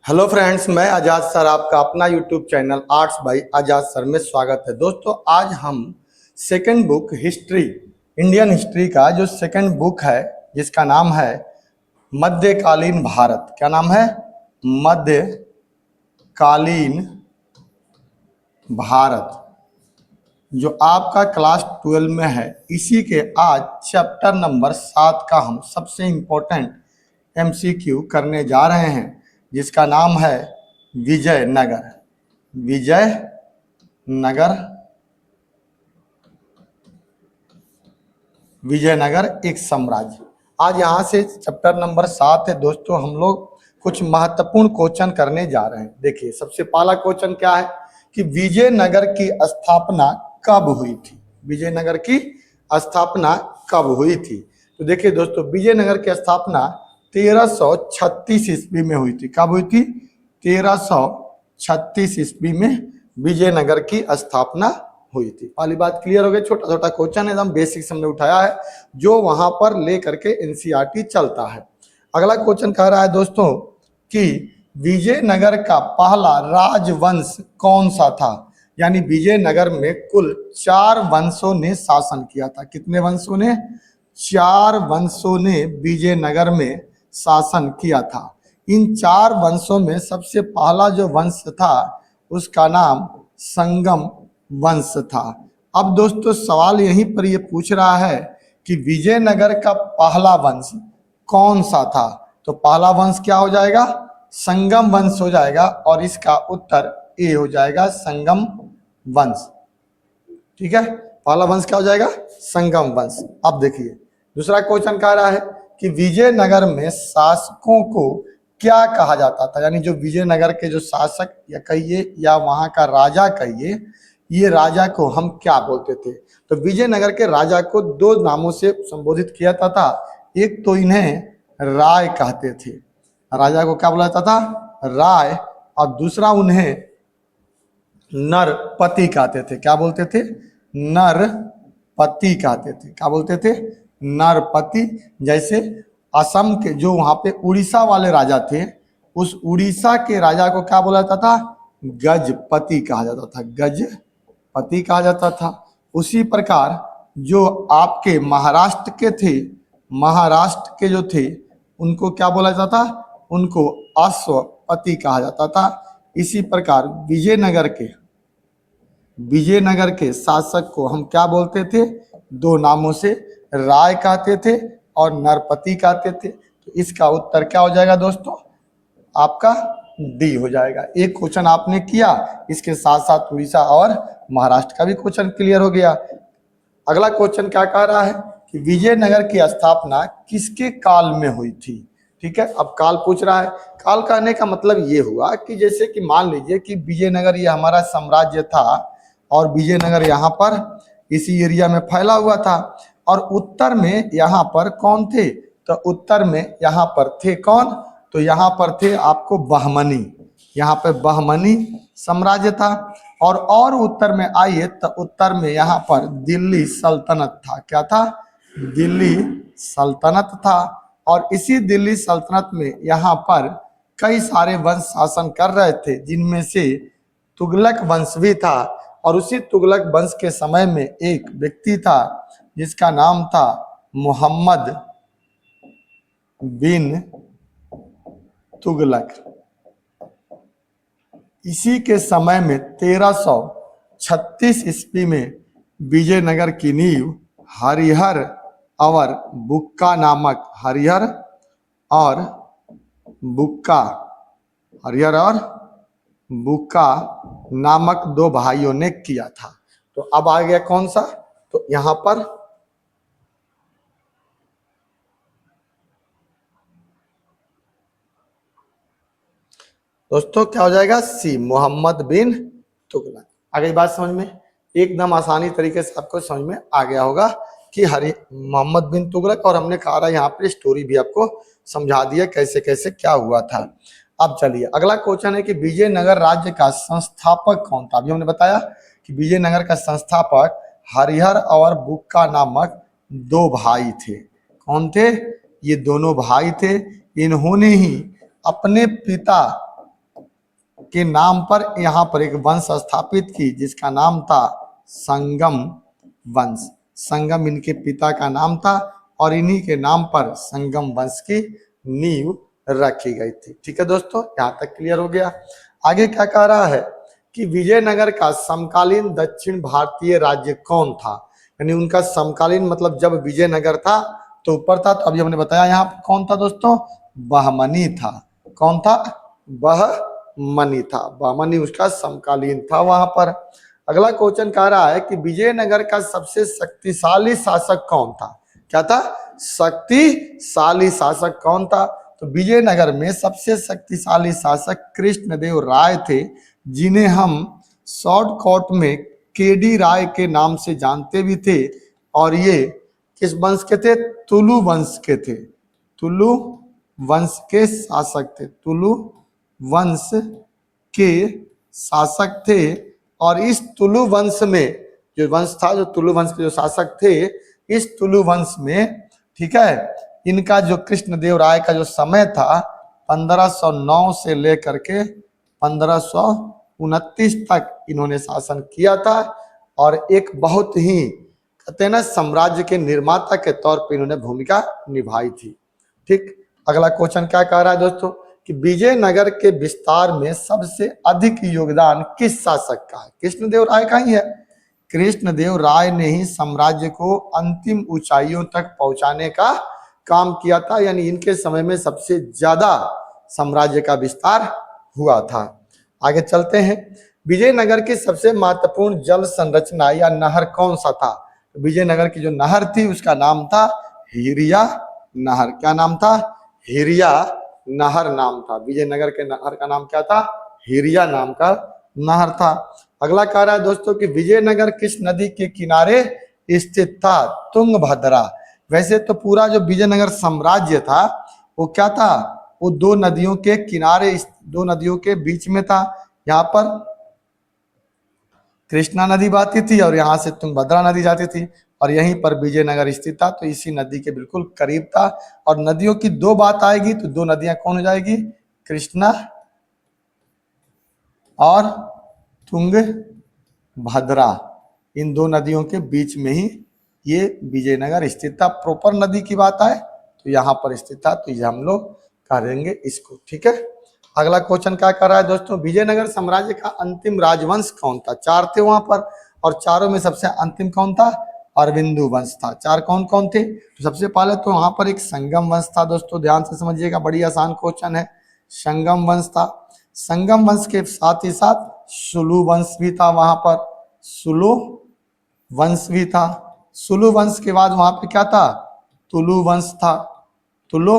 Hello friends, मैं आजाद sir आपका अपना यूट्यूब चैनल आर्ट्स बाय आजाद सर में स्वागत है। दोस्तों, आज हम second book history, Indian history का जो सेकंड बुक है जिसका नाम है मध्यकालीन भारत। क्या नाम है? मध्यकालीन भारत, जो आपका क्लास 12 में है। इसी के आज चैप्टर नंबर 7 का हम सबसे इम्पोर्टेंट MCQ करने जा रहे हैं, जिसका नाम है विजयनगर। विजयनगर, विजयनगर एक साम्राज्य। आज यहाँ से चैप्टर नंबर 7 है। दोस्तों, हम लोग कुछ महत्वपूर्ण क्वेश्चन करने जा रहे हैं। देखिए, सबसे पहला क्वेश्चन क्या है कि विजयनगर की स्थापना कब हुई थी? विजयनगर की स्थापना कब हुई थी? तो देखिए दोस्तों, विजयनगर की स्थापना 1336 ईस्वी में हुई थी। कब हुई थी? 1336 ईस्वी में विजयनगर की स्थापना हुई थी। पहली बात क्लियर हो गई। छोटा छोटा क्वेश्चन है, एकदम बेसिक से हमने उठाया है, जो वहां पर लेकर के NCERT चलता है। अगला क्वेश्चन कह रहा है दोस्तों कि विजयनगर का पहला राजवंश कौन सा था? यानी विजयनगर में कुल 4 वंशों ने शासन किया था। कितने वंशों ने? 4 वंशों ने विजयनगर में शासन किया था। इन 4 वंशों में सबसे पहला जो वंश था उसका नाम संगम वंश था। अब दोस्तों, सवाल यहीं पर ये पूछ रहा है कि विजयनगर का पहला वंश कौन सा था? तो पहला वंश क्या हो जाएगा? संगम वंश हो जाएगा, और इसका उत्तर ए हो जाएगा, संगम वंश। ठीक है, पहला वंश क्या हो जाएगा? संगम वंश। अब देखिए, दूसरा क्वेश्चन कह रहा है कि विजयनगर में शासकों को क्या कहा जाता था? यानी जो विजयनगर के जो शासक या कहिए या वहां का राजा कहिए, ये राजा को हम क्या बोलते थे? तो विजयनगर के राजा को 2 नामों से संबोधित किया जाता था। एक तो इन्हें राय कहते थे, राजा को क्या बोला जाता था? राय। और दूसरा उन्हें नरपति कहते थे। क्या बोलते थे? नरपति कहते थे। क्या बोलते थे? नरपति। जैसे असम के जो वहां पे उड़ीसा वाले राजा थे, उस उड़ीसा के राजा को क्या बोला जाता था? गजपति कहा जाता था। गजपति कहा जाता था। उसी प्रकार जो आपके महाराष्ट्र के थे, महाराष्ट्र के जो थे, उनको क्या बोला जाता था? उनको अश्वपति कहा जाता था। इसी प्रकार विजयनगर के शासक को हम क्या बोलते थे? 2 नामों से, राय कहते थे और नरपति कहते थे। तो इसका उत्तर क्या हो जाएगा दोस्तों? आपका डी हो जाएगा। एक क्वेश्चन आपने किया, इसके साथ साथ उड़ीसा और महाराष्ट्र का भी क्वेश्चन क्लियर हो गया। अगला क्वेश्चन क्या कह रहा है कि विजयनगर की स्थापना किसके काल में हुई थी? ठीक है, अब काल पूछ रहा है। काल कहने का मतलब ये हुआ कि जैसे कि मान लीजिए कि विजयनगर ये हमारा साम्राज्य था, और विजयनगर यहाँ पर इसी एरिया में फैला हुआ था, और उत्तर में यहाँ पर कौन थे? तो उत्तर में यहाँ पर थे कौन? तो यहाँ पर थे आपको बहमनी। यहाँ पे बहमनी साम्राज्य था। और उत्तर में आइए तो उत्तर में यहाँ पर दिल्ली सल्तनत था। क्या था? दिल्ली सल्तनत था। और इसी दिल्ली सल्तनत में यहाँ पर कई सारे वंश शासन कर रहे थे, जिनमें से तुगलक वंश भी था। और उसी तुगलक वंश के समय में एक व्यक्ति था जिसका नाम था मोहम्मद बिन तुगलक। इसी के समय में 1336 ईस्वी में विजयनगर की नींव हरिहर और बुक्का नामक हरिहर और बुक्का नामक 2 भाइयों ने किया था। तो अब आ गया कौन सा? तो यहां पर दोस्तों क्या हो जाएगा? सी, मोहम्मद बिन तुगलक। आ गई बात समझ में? एकदम आसानी तरीके से आपको समझ में आ गया होगा कि मोहम्मद बिन तुगलक, और हमने कहा रहा यहाँ पर स्टोरी भी आपको समझा दिया कैसे कैसे क्या हुआ था। अब चलिए, अगला क्वेश्चन है कि विजयनगर राज्य का संस्थापक कौन था? अभी हमने बताया कि विजयनगर का संस्थापक हरिहर और बुक्का नामक 2 भाई थे। कौन थे? ये दोनों भाई थे। इन्होंने ही अपने पिता के नाम पर यहाँ पर एक वंश स्थापित की जिसका नाम था संगम वंश। संगम इनके पिता का नाम था और इन्हीं के नाम पर संगम वंश की नींव रखी गई थी। ठीक है दोस्तों, यहाँ तक क्लियर हो गया। आगे क्या कह रहा है कि विजयनगर का समकालीन दक्षिण भारतीय राज्य कौन था। यानी उनका समकालीन मतलब जब विजयनगर था तो ऊपर था, तो अभी हमने बताया यहाँ पर कौन था दोस्तों, बहमनी था। कौन था, बहमनी था। बहमनी उसका समकालीन था वहां पर। अगला क्वेश्चन कह रहा है कि विजयनगर का सबसे शक्तिशाली शासक कौन था। क्या था, शक्तिशाली शासक कौन था। तो विजयनगर में सबसे शक्तिशाली शासक कृष्णदेव राय थे, जिन्हें हम शॉर्टकट में केडी राय के नाम से जानते भी थे। और ये किस वंश के थे, तुलु वंश के थे। तुलु वंश के शासक थे, तुलु वंश के शासक थे। और इस तुलु वंश में जो वंश था, जो तुलु वंश के जो शासक थे, इस तुलु वंश में, ठीक है, इनका जो कृष्णदेव राय का जो समय था 1509 से लेकर के 1529 तक इन्होंने शासन किया था। और एक बहुत ही कहते हैं ना साम्राज्य के निर्माता के तौर पर इन्होंने भूमिका निभाई थी। ठीक, अगला क्वेश्चन क्या कह रहा है दोस्तों कि विजयनगर के विस्तार में सबसे अधिक योगदान किस शासक का है। कृष्णदेव राय का ही है। कृष्णदेव राय ने ही साम्राज्य को अंतिम ऊंचाइयों तक पहुंचाने का काम किया था। यानी इनके समय में सबसे ज्यादा साम्राज्य का विस्तार हुआ था। आगे चलते हैं। विजयनगर की सबसे महत्वपूर्ण जल संरचना या नहर कौन सा था। विजयनगर की जो नहर थी उसका नाम था हिरिया नहर। क्या नाम था, हिरिया नहर नाम था। विजयनगर के नहर का नाम क्या था, हिरिया नाम का नहर था। अगला कह रहा है दोस्तों कि विजयनगर किस नदी के किनारे स्थित था। तुंगभद्रा। वैसे तो पूरा जो विजयनगर साम्राज्य था वो क्या था, वो दो नदियों के किनारे, दो नदियों के बीच में था। यहाँ पर कृष्णा नदी बहती थी और यहाँ से तुंगभद्रा नदी जाती थी और यहीं पर विजयनगर स्थित था। तो इसी नदी के बिल्कुल करीब था। और नदियों की दो बात आएगी तो दो नदियां कौन हो जाएगी, कृष्णा और तुंगभद्रा। इन दो नदियों के बीच में ही ये विजयनगर स्थित था। प्रॉपर नदी की बात आए तो यहाँ पर स्थित था, तो ये हम लोग करेंगे इसको। ठीक है, अगला क्वेश्चन क्या कर रहा है दोस्तों, विजयनगर साम्राज्य का अंतिम राजवंश कौन था। चार थे वहां पर और चारों में सबसे अंतिम कौन था, अरविंदु वंश था। चार कौन कौन थे, तो सबसे पहले तो वहां पर एक संगम वंश था। दोस्तों ध्यान से समझिएगा, बड़ी आसान क्वेश्चन है। संगम वंश था। संगम वंश के साथ ही साथ सुलु वंश भी था वहां पर, सुलु वंश भी था। सुलु वंश के बाद वहां पे क्या था, तुलु वंश था, तुलु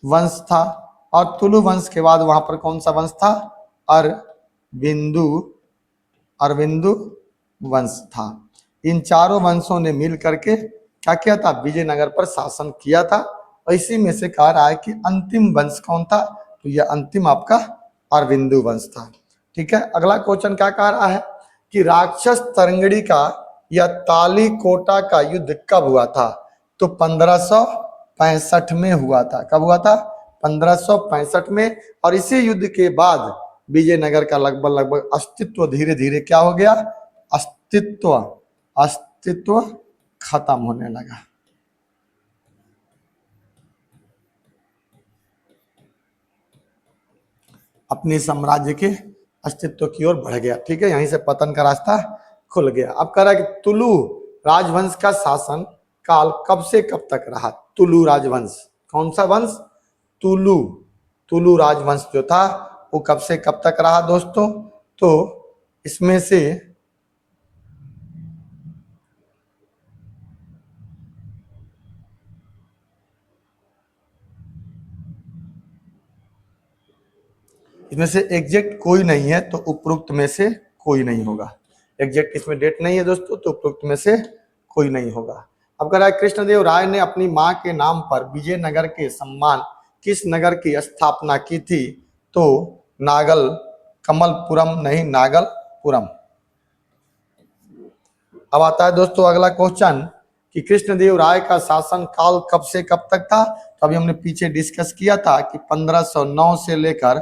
वंश था। और तुलु वंश के बाद वहां पर कौन सा वंश था, अरविंदु, अरविंदु वंश था। इन चारों वंशों ने मिल करके क्या किया था, विजयनगर पर शासन किया था। और इसी में से कह रहा है कि अंतिम वंश कौन था, तो यह अंतिम आपका अरविंदु वंश था। ठीक है, अगला क्वेश्चन क्या कह रहा है कि राक्षस तरंगड़ी का या तालीकोटा का युद्ध कब हुआ था। तो 1565 में हुआ था। कब हुआ था, 1565 में। और इसी युद्ध के बाद विजयनगर का लगभग अस्तित्व धीरे धीरे क्या हो गया, अस्तित्व खत्म होने लगा। अपने साम्राज्य के अस्तित्व की ओर बढ़ गया। ठीक है, यहीं से पतन का रास्ता खुल गया। अब कह रहा है कि तुलु राजवंश का शासन काल कब से कब तक रहा। तुलु राजवंश, कौन सा वंश, तुलु, तुलु राजवंश जो था वो कब से कब तक रहा दोस्तों। तो इसमें से एग्जैक्ट कोई नहीं है, तो उपरोक्त में से कोई नहीं होगा। एग्जैक्ट इसमें डेट नहीं है दोस्तों, तो उपरोक्त में से कोई नहीं होगा। अब कह रहा है कृष्णदेव राय ने अपनी मां के नाम पर विजयनगर के सम्मान किस नगर की स्थापना की थी। तो नागल कमलपुरम नहीं, नागलपुरम। अब आता है दोस्तों अगला क्वेश्चन कि कृष्णदेव राय का शासन काल कब से कब तक था। तो अभी हमने पीछे डिस्कस किया था कि 1509 से लेकर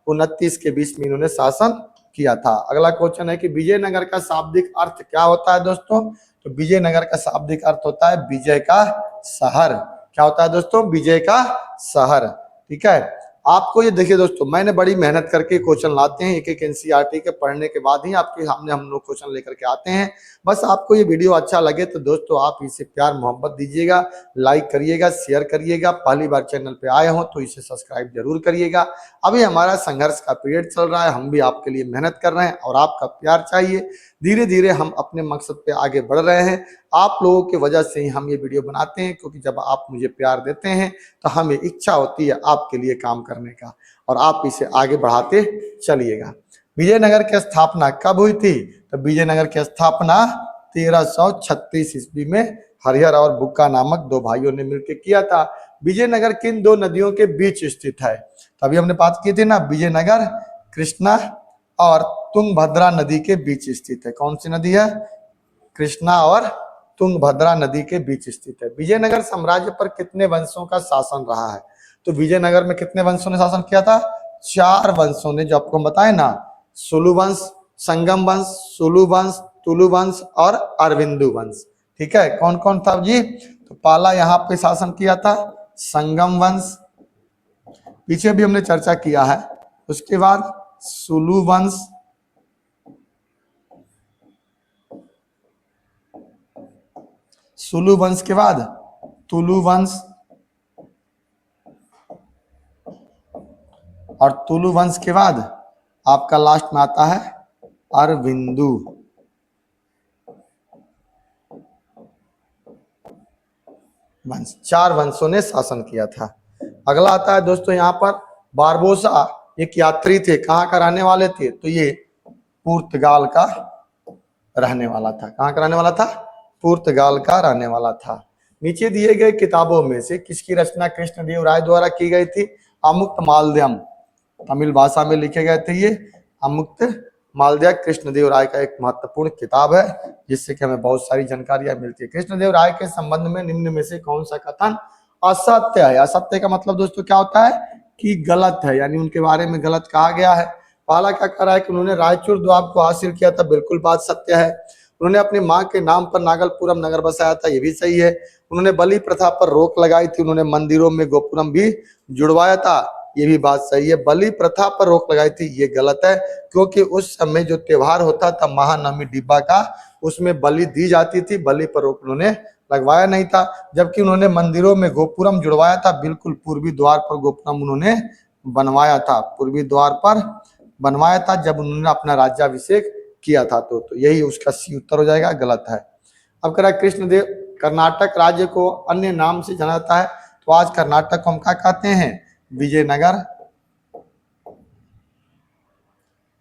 29 के बीच में इन्होंने शासन किया था। अगला क्वेश्चन है कि विजयनगर का शाब्दिक अर्थ क्या होता है दोस्तों? तो विजयनगर का शाब्दिक अर्थ होता है विजय का शहर। क्या होता है दोस्तों? विजय का शहर। ठीक है, आपको ये देखिए दोस्तों, मैंने बड़ी मेहनत करके क्वेश्चन लाते हैं, एक एक एनसीईआरटी के पढ़ने के बाद ही आपके सामने हम लोग क्वेश्चन लेकर के आते हैं। बस आपको ये वीडियो अच्छा लगे तो दोस्तों आप इसे प्यार मोहब्बत दीजिएगा, लाइक करिएगा, शेयर करिएगा। पहली बार चैनल पे आए हो तो इसे सब्सक्राइब जरूर करिएगा। अभी हमारा संघर्ष का पीरियड चल रहा है, हम भी आपके लिए मेहनत कर रहे हैं और आपका प्यार चाहिए। धीरे धीरे हम अपने मकसद पे आगे बढ़ रहे हैं। आप लोगों की वजह से ही हम ये वीडियो बनाते हैं, क्योंकि जब आप मुझे प्यार देते हैं तो हमें इच्छा होती है आपके लिए काम करने का, और आप इसे आगे बढ़ाते चलिएगा। विजयनगर की स्थापना कब हुई थी? तो विजयनगर की स्थापना 1336 ईस्वी में हरिहर और बुक्का नामक दो भाइयों ने मिलकर किया था। विजयनगर किन दो नदियों के बीच स्थित है? तो अभी हमने बात की थी ना, विजयनगर कृष्णा और तुंगभद्रा नदी के बीच स्थित है। कौन सी नदी है? कृष्णा और तुंगभद्रा नदी के बीच स्थित है। विजयनगर साम्राज्य पर कितने वंशों का शासन रहा है? तो विजयनगर में कितने वंशों ने शासन किया था? 4 वंशों ने, जो आपको हम बताए ना, सुलु वंश, संगम वंश, सुलु वंश, तुलु वंश और अरविंदु वंश। ठीक है, कौन कौन था जी? तो पहला यहाँ पे शासन किया था संगम वंश, पीछे भी हमने चर्चा किया है। उसके बाद सुलु वंश, सुलु वंश के बाद तुलु वंश, और तुलु वंश के बाद आपका लास्ट में आता है अरविंदु वंश। 4 वंशों ने शासन किया था। अगला आता है दोस्तों यहाँ पर बारबोसा, एक यात्री थे, कहाँ का रहने वाले थे? तो ये पुर्तगाल का रहने वाला था। कहाँ का रहने वाला था? पुर्तगाल का रहने वाला था। नीचे दिए गए किताबों में से किसकी रचना कृष्णदेव राय द्वारा की गई थी? अमुक्त मालद्यम, तमिल भाषा में लिखे गए थे ये अमुक्त मालद्या, कृष्णदेव राय का एक महत्वपूर्ण किताब है, जिससे कि हमें बहुत सारी जानकारियां मिलती है। कृष्णदेव राय के संबंध में निम्न में से कौन सा कथन असत्य है? असत्य का मतलब दोस्तों क्या होता है? कि गलत है, यानी उनके बारे में गलत कहा गया है। पहला क्या कह रहा है कि उन्होंने रायचूर द्वाब को हासिल किया था, बिल्कुल बात सत्य है। उन्होंने अपनी माँ के नाम पर नागलपुरम नगर बसाया था, ये भी सही है। उन्होंने बलि प्रथा पर रोक लगाई थी, उन्होंने मंदिरों में गोपुरम भी जुड़वाया था, ये भी बात सही है। बलि प्रथा पर रोक लगाई थी, ये गलत है, क्योंकि उस समय जो त्योहार होता था महानवमी डिब्बा का, उसमें बलि दी जाती थी, बलि पर रोक उन्होंने लगवाया नहीं था। जबकि उन्होंने मंदिरों में गोपुरम जुड़वाया था, बिल्कुल पूर्वी द्वार पर गोपुरम उन्होंने बनवाया था, पूर्वी द्वार पर बनवाया था जब उन्होंने अपना राज्याभिषेक किया था। तो यही उसका सी उत्तर हो जाएगा, गलत है। अब कह रहा है कृष्णदेव कर्नाटक राज्य को अन्य नाम से जाना जाता है, तो आज कर्नाटक को हम क्या कहते हैं? विजयनगर।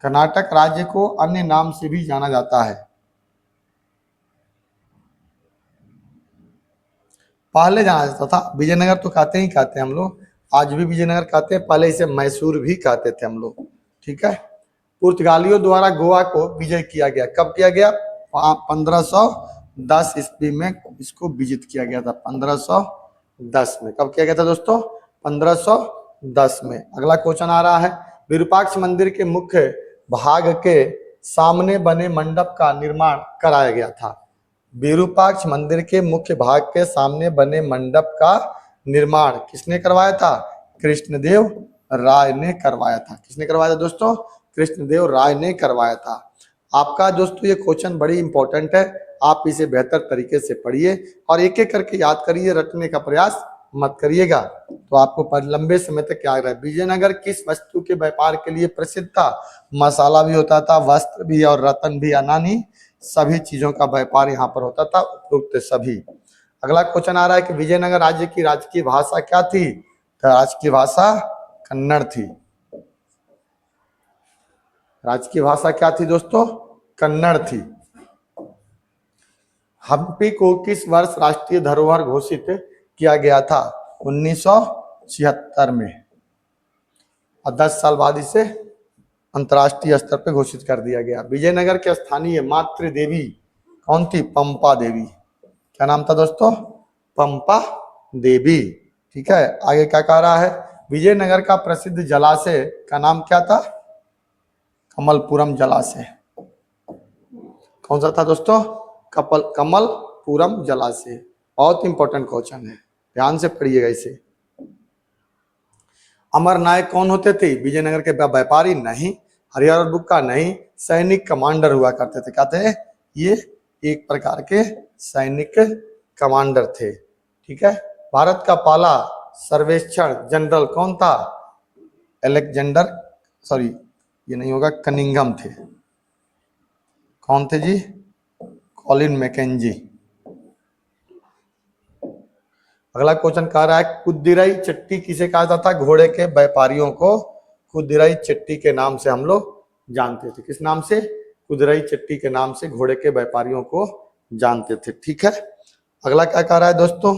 कर्नाटक राज्य को अन्य नाम से भी जाना जाता है। पहले जाना जाता था विजयनगर, तो कहते ही कहते हैं हम लोग, आज भी विजयनगर कहते हैं, पहले इसे मैसूर भी कहते थे हम लोग। ठीक है। पुर्तगालियों द्वारा गोवा को विजय किया गया, कब किया गया? 1510 ईस्वी में इसको विजित किया गया था। 1510 में कब किया गया था दोस्तों? 1510 में। अगला क्वेश्चन आ रहा है, विरूपाक्ष मंदिर के मुख्य भाग के सामने बने मंडप का निर्माण कराया गया था। विरूपाक्ष मंदिर के मुख्य भाग के सामने बने मंडप का निर्माण किसने करवाया था? कृष्णदेव राय ने करवाया था। किसने करवाया था दोस्तों? कृष्णदेव राय ने करवाया था। आपका दोस्तों ये क्वेश्चन बड़ी इंपॉर्टेंट है, आप इसे बेहतर तरीके से पढ़िए और एक एक करके याद करिए, रटने का प्रयास मत करिएगा, तो आपको लंबे समय तक याद रहे। विजयनगर किस वस्तु के व्यापार के लिए प्रसिद्ध था? मसाला भी होता था, वस्त्र भी और रत्न भी, यानी सभी चीजों का व्यापार यहाँ पर होता था, उपयुक्त सभी। अगला क्वेश्चन आ रहा है कि विजयनगर राज्य की राजकीय भाषा क्या थी? तो राजकीय भाषा कन्नड़ थी। राजकीय भाषा क्या थी दोस्तों? कन्नड़ थी। हम्पी को किस वर्ष राष्ट्रीय धरोहर घोषित किया गया था? 1976 में, और 10 साल बाद इसे अंतर्राष्ट्रीय स्तर पर घोषित कर दिया गया। विजयनगर के स्थानीय मातृ देवी कौन थी? पंपा देवी। क्या नाम था दोस्तों? पंपा देवी। ठीक है। आगे क्या कह रहा है? विजयनगर का प्रसिद्ध जलाशय का नाम क्या था? कमलपुरम जलाशय। कौन सा था दोस्तों? कमलपुरम जलाशय। बहुत इंपॉर्टेंट क्वेश्चन है, ध्यान से पढ़िएगा इसे। अमर नायक कौन होते थे? विजयनगर के व्यापारी? नहीं। हरिहर बुक्का? नहीं। सैनिक कमांडर हुआ करते थे। क्या थे ये? एक प्रकार के सैनिक कमांडर थे। ठीक है। भारत का पहला सर्वेक्षण जनरल कौन था? अलेक्जेंडर, सॉरी ये नहीं होगा, कनिंघम थे। कौन थे जी? Colin Mackenzie. अगला क्वेश्चन कह रहा है कुदिराई चट्टी किसे कहा जाता था? घोड़े के व्यापारियों को कुदिराई चट्टी के नाम से हम लोग जानते थे। किस नाम से? कुदिराई चट्टी के नाम से घोड़े के व्यापारियों को जानते थे। ठीक है। अगला क्या कह रहा है दोस्तों?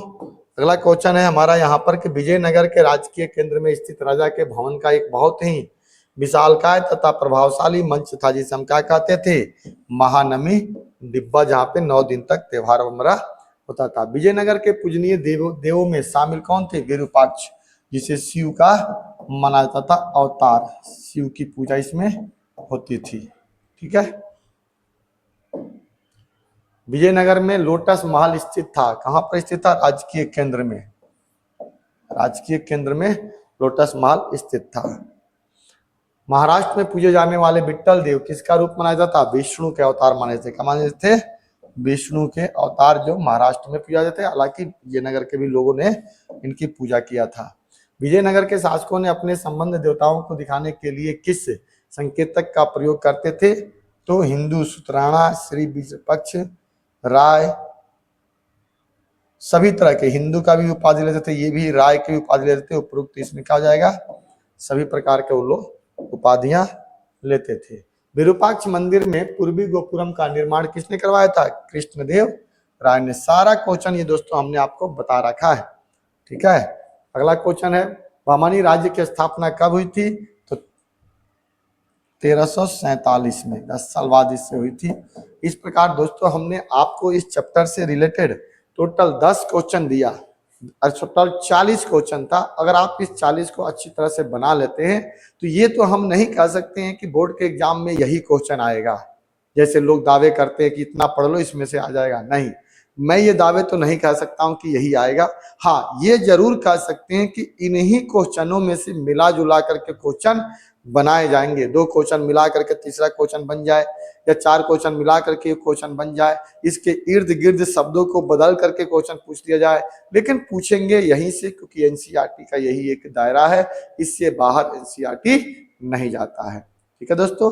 अगला क्वेश्चन है हमारा यहाँ पर कि विजयनगर के राजकीय केंद्र में स्थित राजा के भवन का एक बहुत ही विशालकाय तथा प्रभावशाली मंच था, जिसे हम क्या कहते थे? महानमी डिब्बा, जहाँ पे 9 दिन तक त्योहार वगैरह होता था। विजयनगर के पूजनीय देवों में शामिल कौन थे? विरूपाक्ष, जिसे शिव का माना जाता था अवतार। शिव की पूजा इसमें होती थी। ठीक है। विजयनगर में लोटस महल स्थित था। कहां पर स्थित था? राजकीय केंद्र में। राजकीय केंद्र में लोटस महल स्थित था। महाराष्ट्र में पूजे जाने वाले विट्ठल देव किसका रूप माना जाता? विष्णु के अवतार माने थे। क्या माने थे? विष्णु के अवतार जो महाराष्ट्र में पूजा जाते हैं। हालांकि विजयनगर के भी लोगों ने इनकी पूजा किया था। विजयनगर के शासकों ने अपने संबंध देवताओं को दिखाने के लिए किस संकेतक का प्रयोग करते थे? तो हिंदू, शुतराणा, श्री विजयपक्ष, राय, सभी तरह के। हिंदू का भी उपाधि लेते थे, ये भी राय की उपाधि लेते थे। उपरोक्त इसमें क्या हो जाएगा? सभी प्रकार के वो लोग उपाधियां लेते थे। विरूपाक्ष मंदिर में पूर्वी गोपुरम का निर्माण किसने करवाया था? कृष्णदेव राय ने। सारा क्वेश्चन ये दोस्तों हमने आपको बता रखा है। ठीक है। अगला क्वेश्चन है बहमनी राज्य की स्थापना कब हुई थी? तो 1347 में, 10 साल बाद इससे हुई थी। इस प्रकार दोस्तों हमने आपको इस चैप्टर से रिलेटेड टोटल 10 क्वेश्चन दिया और टोटल 40 क्वेश्चन था। अगर आप इस 40 को अच्छी तरह से बना लेते हैं तो ये तो हम नहीं कह सकते हैं कि बोर्ड के एग्जाम में यही क्वेश्चन आएगा। जैसे लोग दावे करते हैं कि इतना पढ़ लो इसमें से आ जाएगा, नहीं, मैं ये दावे तो नहीं कह सकता हूं कि यही आएगा। हाँ, ये जरूर कह सकते हैं कि इन्हीं क्वेश्चनों में से मिला जुला करके क्वेश्चन बनाए जाएंगे। 2 क्वेश्चन मिला करके तीसरा क्वेश्चन बन जाए, या 4 क्वेश्चन मिला करके क्वेश्चन बन जाए। इसके इर्द गिर्द शब्दों को बदल करके क्वेश्चन पूछ दिया जाए, लेकिन पूछेंगे यहीं से, क्योंकि एनसीईआरटी का यही एक दायरा है, इससे बाहर एनसीईआरटी नहीं जाता है। ठीक है दोस्तों,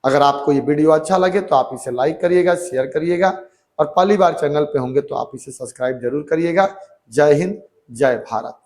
अगर आपको ये वीडियो अच्छा लगे तो आप इसे लाइक करिएगा, शेयर करिएगा, और पहली बार चैनल पे होंगे तो आप इसे सब्सक्राइब जरूर करिएगा। जय हिंद, जय भारत।